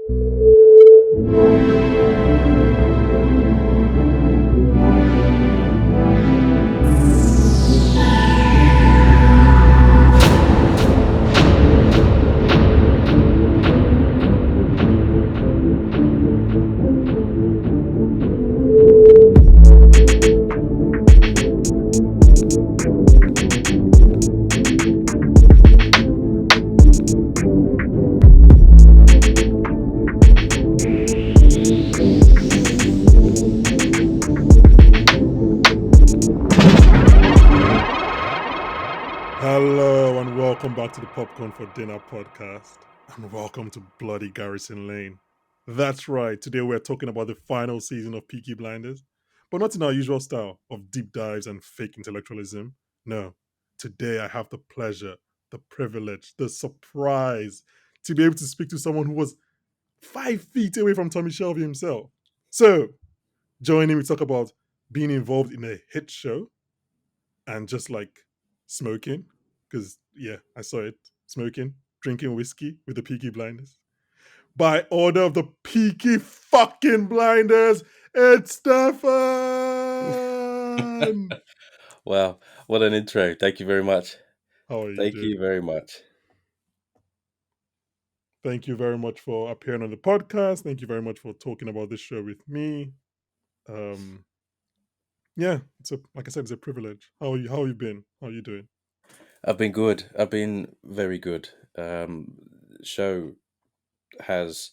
Hello and welcome back to the Popcorn for Dinner podcast, and welcome to Bloody Garrison Lane. That's right, today we're talking about the final season of Peaky Blinders, but not in our usual style of deep dives and fake intellectualism. No, today I have the pleasure, the privilege, the surprise to be able to speak to someone who was 5 feet away from Tommy Shelby himself. So, joining me to talk about being involved in a hit show and just like smoking, because yeah, I saw it, smoking, drinking whiskey with the Peaky Blinders. By order of the Peaky fucking Blinders, it's Stefan. Wow, what an intro. Thank you very much. How are you Thank doing? you very much. Thank you very much for appearing on the podcast. Thank you very much for talking about this show with me. Yeah, like I said, it's a privilege. How have you been? How are you doing? I've been good. I've been very good. Show has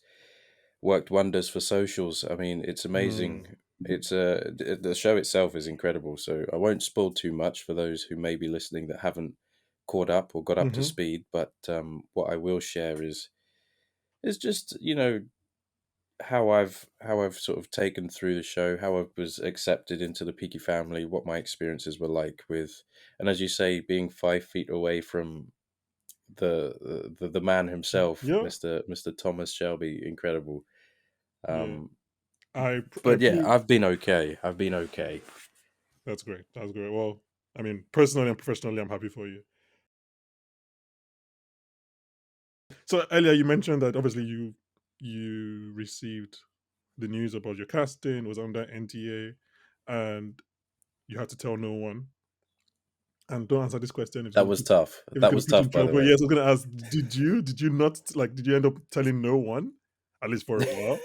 worked wonders for socials. I mean, it's amazing. It's the show itself is incredible. So I won't spoil too much for those who may be listening that haven't caught up or got up to speed. But what I will share is just how I've sort of taken through the show, how I was accepted into the Peaky family, what my experiences were like with, and as you say, being 5 feet away from the man himself, Yeah, Mr. Thomas Shelby, incredible. yeah. But yeah, I've been okay. I've been okay. That's great. That's great. Well, I mean, personally and professionally, I'm happy for you. So earlier you mentioned that obviously you received the news about your casting, was under NDA, and you had to tell no one. And don't answer this question if That was tough. it's That going to was put you in tough, by the trouble. way. Yes, I was going to ask, did you not, like, did you end up telling no one, at least for a while?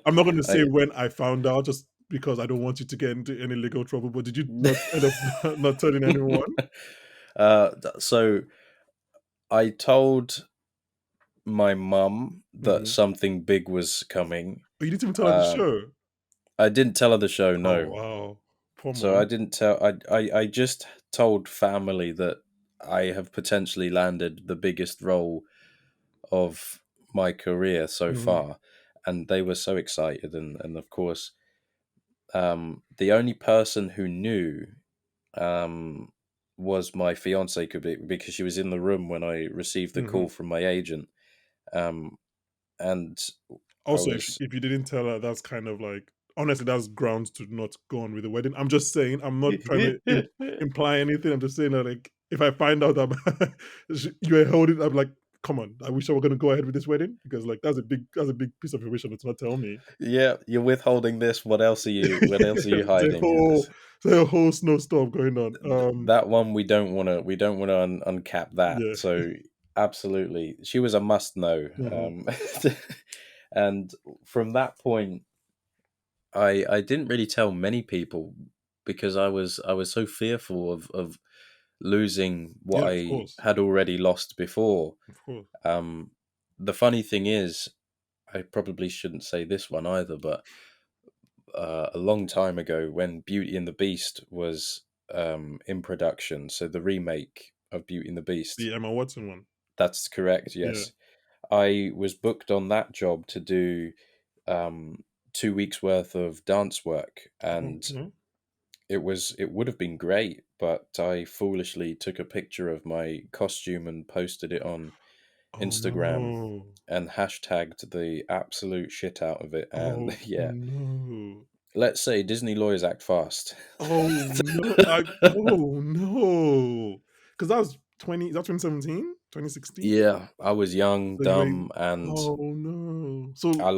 I'm not going to say when I found out, just because I don't want you to get into any legal trouble, but did you not end up not telling anyone? So I told my mum that something big was coming. But you didn't even tell her the show. I didn't tell her the show, no. Oh, wow. Poor So mom. I didn't tell. I just told family that I have potentially landed the biggest role of my career so far, and they were so excited. And of course, the only person who knew was my fiance, because she was in the room when I received the call from my agent. And Also, was... if you didn't tell her, that's kind of like, honestly, that's grounds to not go on with the wedding. I'm just saying, I'm not trying to imply anything. I'm just saying that, like, if I find out that you were holding, I'm like, come on, I wish I were going to go ahead with this wedding, because like that's a big piece of information to not tell me. Yeah, you're withholding this. What else are you hiding? There's a whole snowstorm going on. That one we don't want to uncap that. Yeah. So absolutely, she was a must know. And from that point, I didn't really tell many people, because I was so fearful of losing what I had already lost before. Of course. The funny thing is, I probably shouldn't say this one either, but a long time ago, when Beauty and the Beast was in production, so the remake of Beauty and the Beast, the Emma Watson one. That's correct. Yes, yeah. I was booked on that job to do 2 weeks worth of dance work, and it would have been great, but I foolishly took a picture of my costume and posted it on Instagram and hashtagged the absolute shit out of it. And let's say Disney lawyers act fast. Oh no! Because that was 2017. 2016. Yeah, I was young, So you're in, dumb, and oh no. So I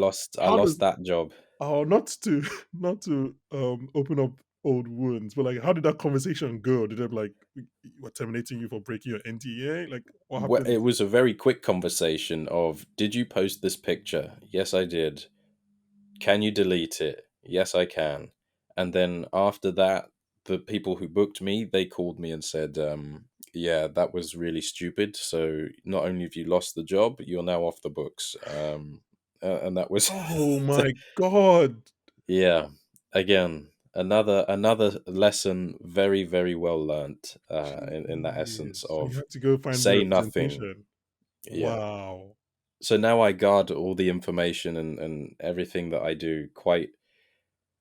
how lost does, that job. oh, not to not to open up old wounds, but like how did that conversation go? Did they like were terminating you for breaking your NDA? Like what It happened? was a very quick conversation of, did you post this picture? Yes, I did. Can you delete it? Yes, I can. And then after that, the people who booked me, they called me and said, yeah, that was really stupid. So not only have you lost the job, you're now off the books. And that was, Oh my god. yeah, again, another lesson very, very well learnt in that Jeez. essence So you of had to go find say nothing. representation. Yeah. Wow. So now I guard all the information and everything that I do quite,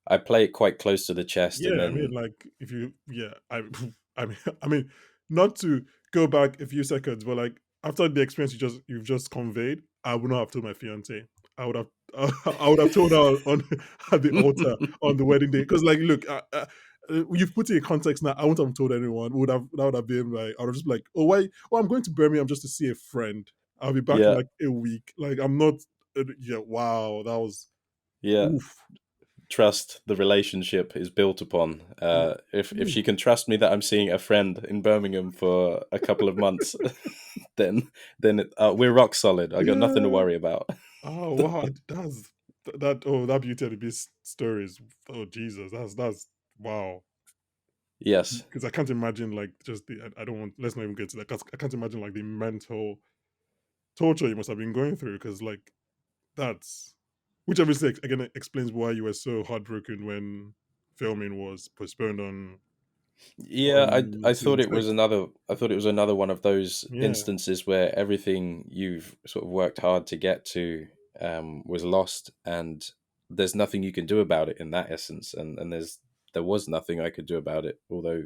I play it quite close to the chest, and Yeah, I mean, then like, if you, yeah, I, I mean, not to go back a few seconds, but like after the experience you've just conveyed, I would not have told my fiance. I would have, I would have told her on at the altar on the wedding day. Because, like, look, you've put it in context now. I wouldn't have told anyone. Would have that would have been like, I would have just be like, oh, why? Oh, I'm going to Birmingham just to see a friend. I'll be back in yeah, like a week. Like, I'm not. Yeah, wow, that was yeah, oof. trust the relationship is built upon. If Oof. she can trust me that I'm seeing a friend in Birmingham for a couple of months, then we're rock solid. I got nothing to Yeah. worry about. Oh wow, that's that. Oh, that Beauty and the Beast stories. Oh Jesus, that's wow. Yes, Because I can't imagine like just the. I don't want. Let's not even get to that. 'Cause I can't imagine like the mental torture you must have been going through. Because like that's, which obviously again explains why you were so heartbroken when filming was postponed yeah. on I thought season it was 6. another. I thought it was another one of those Yeah, instances where everything you've sort of worked hard to get to was lost, and there's nothing you can do about it in that essence. And there was nothing I could do about it, although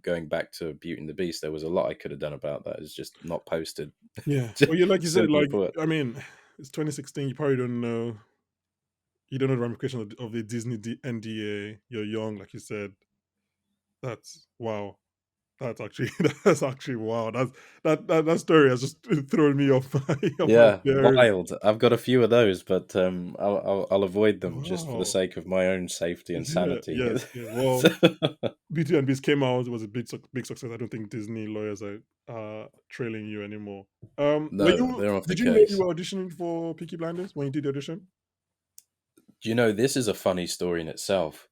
going back to Beauty and the Beast, there was a lot I could have done about that. It's just not posted. yeah. Just Well, yeah, like you said, simply like put. I mean, it's 2016. You probably don't know. You don't know the ramifications of the Disney NDA. You're young, like you said. That's wow. That's actually that's actually wow. That story has just thrown me off my off my Yeah, bearings. wild. I've got a few of those, but I'll avoid them just for the Wow. sake of my own safety and Yeah, sanity. yes, yeah. Well, Beauty and Beast came out. It was a big success. I don't think Disney lawyers are trailing you anymore. Were No, you? they're off the Did you know you case. were auditioning for Peaky Blinders when you did the audition? Do you know, this is a funny story in itself.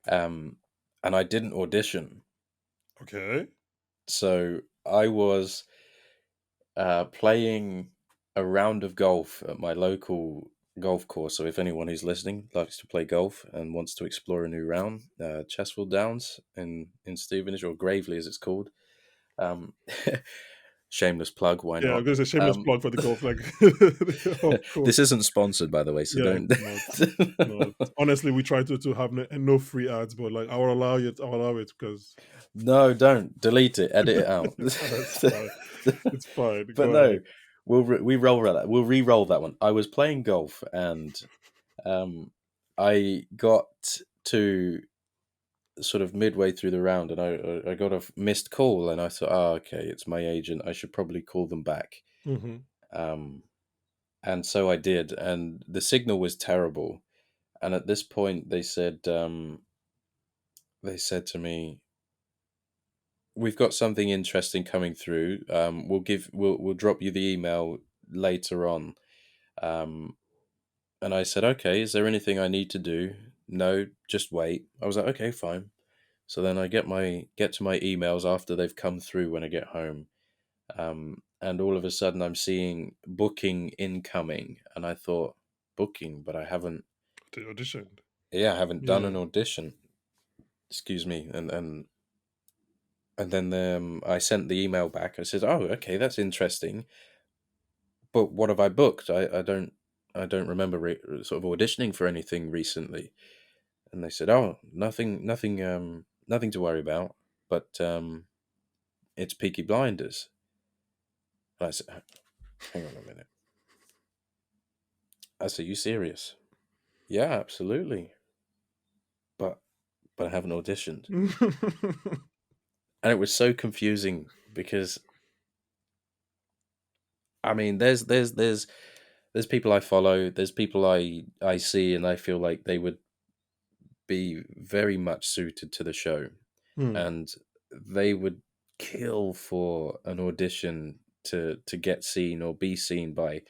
Um, and I didn't audition. Okay. So I was playing a round of golf at my local golf course. So if anyone who's listening likes to play golf and wants to explore a new round, Chesfield Downs in Stevenage, or Gravely as it's called. Um, shameless plug, why Yeah, not? there's a shameless Um, plug for the golf. Like, of course. this isn't sponsored, by the way, so Yeah, don't. it's not. It's not. Honestly, we try to have no free ads, but like I will allow it. I'll allow it because No, don't delete it, edit it out. that's fine. It's fine. But Go no, ahead. we roll that. We'll re-roll that one. I was playing golf, and um, I got to sort of midway through the round, and I got a missed call, and I thought, oh, okay, it's my agent. I should probably call them back. Hmm. Um, and so I did, and the signal was terrible. And at this point, they said to me, "We've got something interesting coming through. We'll drop you the email later on." Um, and I said, "Okay, is there anything I need to do?" No, just wait. I was like, "Okay, fine." So then I get to my emails after they've come through when I get home, and all of a sudden I'm seeing booking incoming, and I thought, booking, but I haven't. They auditioned. Yeah, I haven't done Yeah. an audition. Excuse me, and then I sent the email back. I said, "Oh, okay, that's interesting, but what have I booked? I don't remember sort of auditioning for anything recently." And they said, "Oh, nothing to worry about, but it's Peaky Blinders." And I said, "Hang on a minute." I said, "You serious?" "Yeah, absolutely, but I haven't auditioned." And it was so confusing because I mean, there's people I follow, there's people I see, and I feel like they would be very much suited to the show, Hmm. and they would kill for an audition to get seen or be seen by.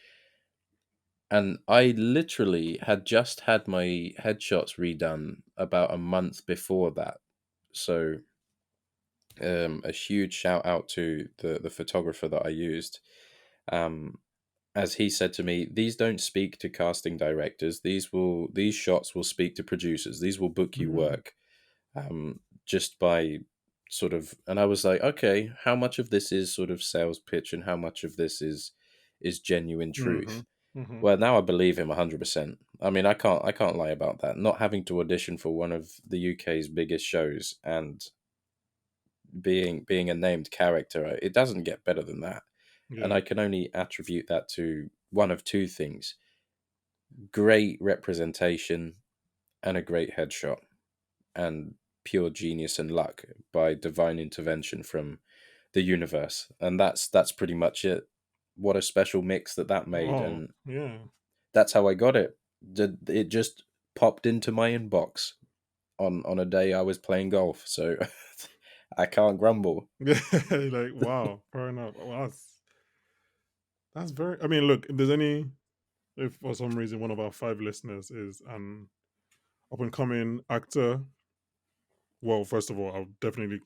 And I literally had just had my headshots redone about a month before that. So a huge shout out to the photographer that I used. Um, as he said to me, these don't speak to casting directors. These shots will speak to producers. These will book you Mm-hmm. work. Just by sort of, and I was like, okay, how much of this is sort of sales pitch and how much of this is genuine Mm-hmm. truth? Mm-hmm. Well, now I believe him 100%. I mean, I can't lie about that. Not having to audition for one of the UK's biggest shows and being a named character, it doesn't get better than that. And Yeah. I can only attribute that to one of two things: great representation and a great headshot, and pure genius and luck by divine intervention from the universe. And that's pretty much it. What a special mix that made, Oh, and yeah. that's how I got it. It just popped into my inbox on a day I was playing golf, so I can't grumble. Like, wow, fair enough. Well, that's very. I mean, look, if there's any, if for some reason one of our 5 listeners is an up and coming actor, well, first of all, I'll definitely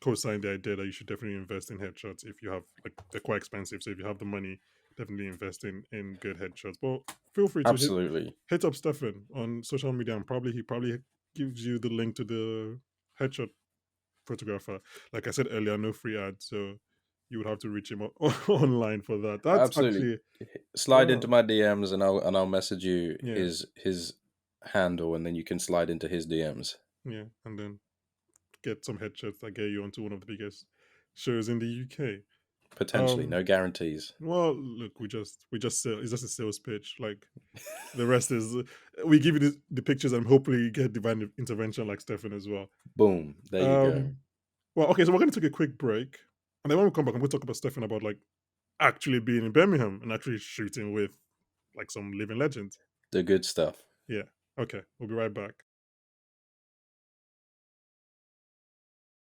co-sign the idea that you should definitely invest in headshots if you have, like, they're quite expensive. So if you have the money, definitely invest in good headshots. But feel free to Absolutely. hit up Stefan on social media, and he probably gives you the link to the headshot photographer. Like I said earlier, no free ads, so you would have to reach him online for that. That's Absolutely. actually, Slide into wow, my DMs and I'll message you yeah, his handle, and then you can slide into his DMs. yeah, and then get some headshots that get you onto one of the biggest shows in the UK. Potentially, Um, no guarantees. well, look, we just sell. It's just a sales pitch. Like the rest is, we give you the pictures and hopefully you get divine intervention like Stefan as well. Boom. There you go. Um, well, okay, so we're going to take a quick break, and then when we come back, I'm going to talk about Stefan, about like actually being in Birmingham and actually shooting with like some living legends. The good stuff. Yeah. Okay, we'll be right back.